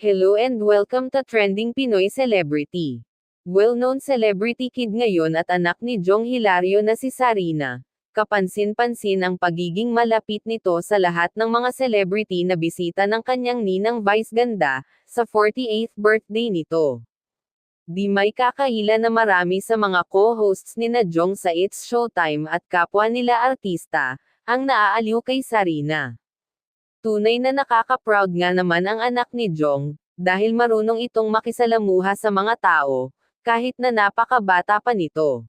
Hello and welcome to Trending Pinoy Celebrity. Well-known celebrity kid ngayon at anak ni Jong Hilario na si Sarina. Kapansin-pansin ang pagiging malapit nito sa lahat ng mga celebrity na bisita ng kanyang ninang Vice Ganda, sa 48th birthday nito. Di may kakaila na marami sa mga co-hosts nina Jong sa It's Showtime at kapwa nila artista, ang naaaliw kay Sarina. Tunay na nakaka-proud nga naman ang anak ni Jong, dahil marunong itong makisalamuha sa mga tao, kahit na napakabata pa nito.